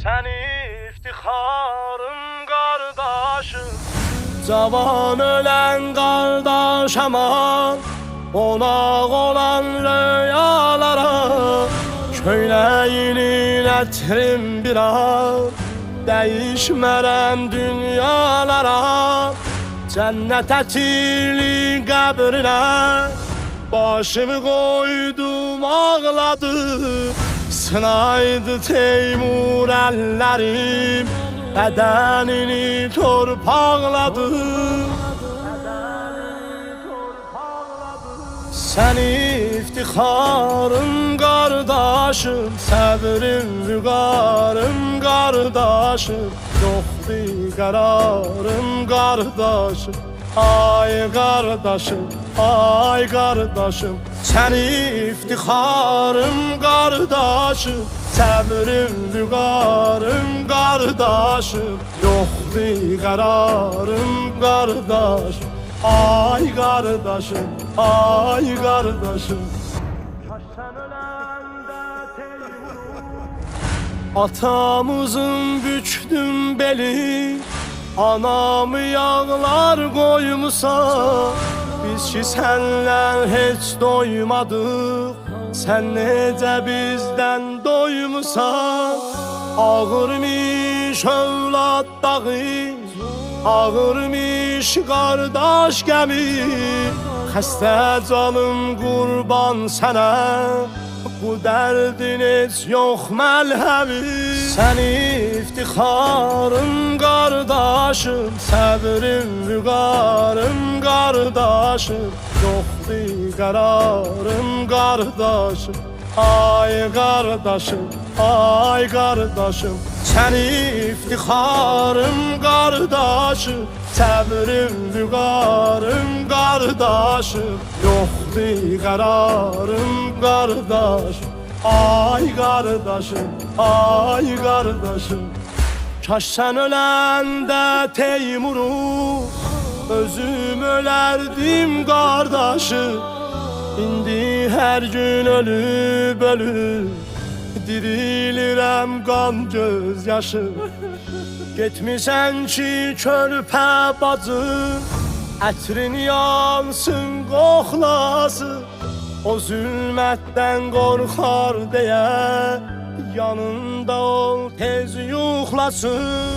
Sen iftiharım kardeşim. Cavan ölen kardeş aman, ona olan rüyalara. Köyləyinin ətrim bir an, değişmərəm dünyalara. Cennet ətirli qəbrinə başımı koydum ağladım. Sınaydı Teymur əllərim, bədənini torpaqladı. Sen iftiharım kardeşim, səbrim vüqarım kardeşim. Yoxdur qərarım kardeşim, ay kardeşim, ay kardeşim. Sen iftiharım kardeşim, səbrim vüqarım kardeşim. Yoxdur qərarım kardeşim, ay kardeşim, ay kardeşim. Sen ölende atamızın büktüm beli, anamı yağlar koymusa. Biz ki senle hiç doymadık, sen necə bizden doymusan. Ağırmış övlad dağı, ağırmış kardeş gəmi. Xəstə canım qurban sənə, bu dərdin heç yox məlhəmi. Sən iftiharım kardeşim, səbrim vüqarım kardeşim. Yoxdur qərarım kardeşim, ay kardeşim, ay kardeşim. Sen iftiharım kardeşim, səbrim vüqarım kardeşim. Yoxdur qərarım kardeşim, ay kardeşim, ay kardeşim. Kaş sen öləndə Teymuru, özüm ölərdim kardeşim. İndi her gün ölüb ölüb dirilirəm qan göz yaşı. Getmişsən ki körpə bacım, ətrin yansın qoxlasın. O zülmətdən qorxar deyə yanında ol tez yuxlasın.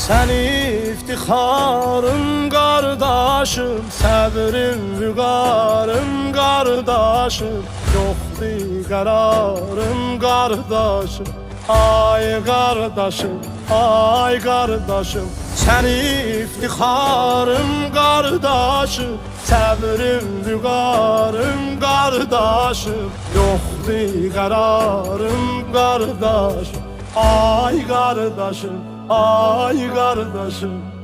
Sen iftiharım kardeşim, səbrim vüqarım kardeşim. Yoxdur qərarım kardeşim, ay kardeşim, ay kardeşim. Sen iftiharım kardeşim, səbrim vüqarım kardeşim. Yoxdur qərarım kardeşim, ay kardeşim, ay kardeşim.